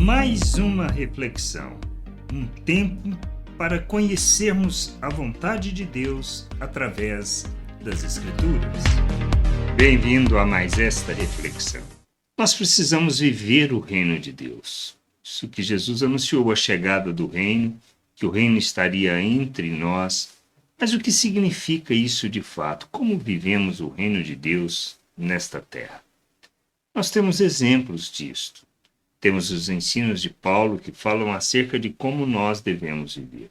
Mais uma reflexão, um tempo para conhecermos a vontade de Deus através das Escrituras. Bem-vindo a mais esta reflexão. Nós precisamos viver o reino de Deus. Isso que Jesus anunciou a chegada do reino, que o reino estaria entre nós. Mas o que significa isso de fato? Como vivemos o reino de Deus nesta terra? Nós temos exemplos disto. Temos os ensinos de Paulo que falam acerca de como nós devemos viver.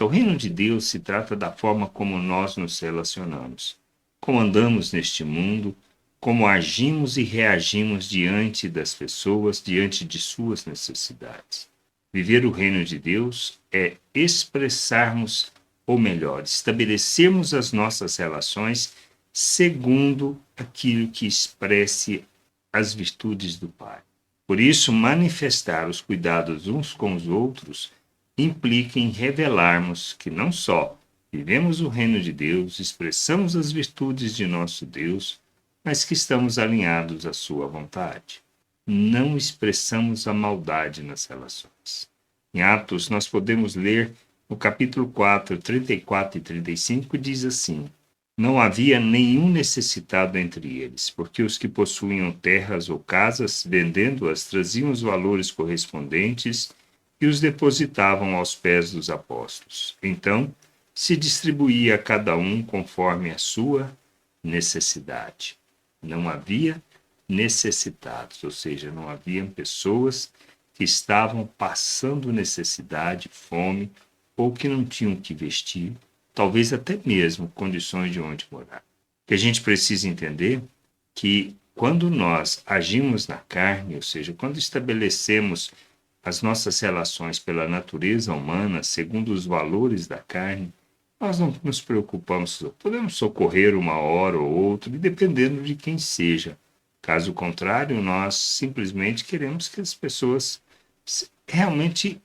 O reino de Deus se trata da forma como nós nos relacionamos, como andamos neste mundo, como agimos e reagimos diante das pessoas, diante de suas necessidades. Viver o reino de Deus é expressarmos, ou melhor, estabelecermos as nossas relações segundo aquilo que expresse as virtudes do Pai. Por isso, manifestar os cuidados uns com os outros implica em revelarmos que não só vivemos o reino de Deus, expressamos as virtudes de nosso Deus, mas que estamos alinhados à sua vontade. Não expressamos a maldade nas relações. Em Atos, nós podemos ler no capítulo 4, 34 e 35, diz assim: não havia nenhum necessitado entre eles, porque os que possuíam terras ou casas, vendendo-as, traziam os valores correspondentes e os depositavam aos pés dos apóstolos. Então, se distribuía a cada um conforme a sua necessidade. Não havia necessitados, ou seja, não haviam pessoas que estavam passando necessidade, fome, ou que não tinham que vestir, talvez até mesmo condições de onde morar. O que a gente precisa entender que quando nós agimos na carne, ou seja, quando estabelecemos as nossas relações pela natureza humana, segundo os valores da carne, nós não nos preocupamos, podemos socorrer uma hora ou outra, dependendo de quem seja. Caso contrário, nós simplesmente queremos que as pessoas realmente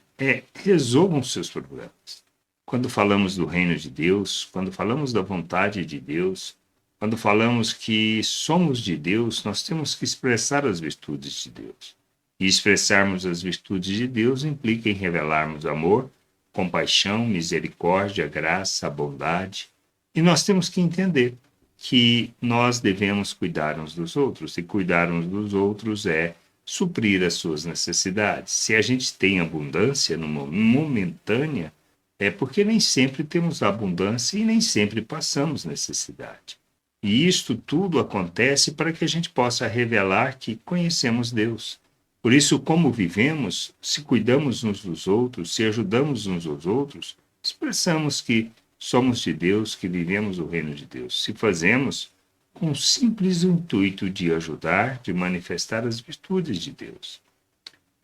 resolvam seus problemas. Quando falamos do reino de Deus, quando falamos da vontade de Deus, quando falamos que somos de Deus, nós temos que expressar as virtudes de Deus. E expressarmos as virtudes de Deus implica em revelarmos amor, compaixão, misericórdia, graça, bondade. E nós temos que entender que nós devemos cuidar uns dos outros, e cuidar uns dos outros é suprir as suas necessidades. Se a gente tem abundância momentânea, é porque nem sempre temos abundância e nem sempre passamos necessidade. E isto tudo acontece para que a gente possa revelar que conhecemos Deus. Por isso, como vivemos, se cuidamos uns dos outros, se ajudamos uns aos outros, expressamos que somos de Deus, que vivemos o reino de Deus. Se fazemos com o simples intuito de ajudar, de manifestar as virtudes de Deus,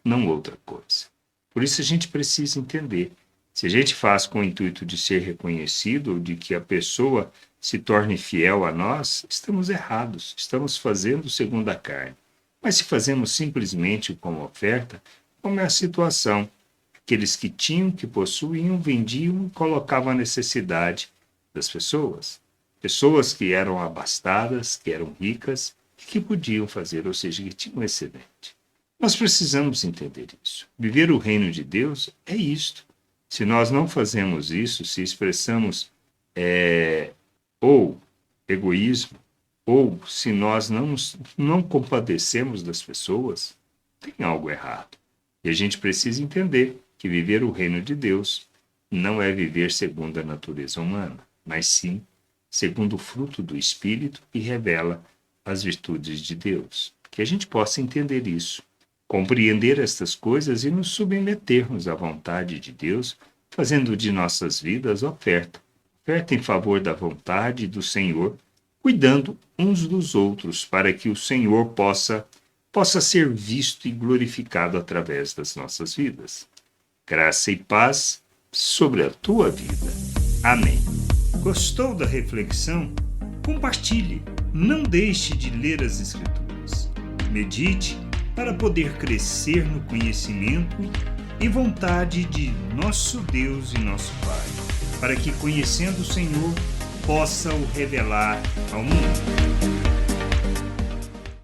não outra coisa. Por isso a gente precisa entender. Se a gente faz com o intuito de ser reconhecido ou de que a pessoa se torne fiel a nós, estamos errados, estamos fazendo segundo a carne. Mas se fazemos simplesmente como oferta, como é a situação? Aqueles que tinham, que possuíam, vendiam e colocavam a necessidade das pessoas. Pessoas que eram abastadas, que eram ricas, que podiam fazer, ou seja, que tinham excedente. Nós precisamos entender isso. Viver o reino de Deus é isto. Se nós não fazemos isso, se expressamos ou egoísmo, ou se nós não compadecemos das pessoas, tem algo errado. E a gente precisa entender que viver o reino de Deus não é viver segundo a natureza humana, mas sim segundo o fruto do Espírito que revela as virtudes de Deus. Que a gente possa entender isso, compreender estas coisas e nos submetermos à vontade de Deus, fazendo de nossas vidas oferta em favor da vontade do Senhor, cuidando uns dos outros, para que o Senhor possa ser visto e glorificado através das nossas vidas. Graça e paz sobre a tua vida. Amém. Gostou da reflexão? Compartilhe. Não deixe de ler as Escrituras. Medite para poder crescer no conhecimento e vontade de nosso Deus e nosso Pai, para que, conhecendo o Senhor, possa o revelar ao mundo.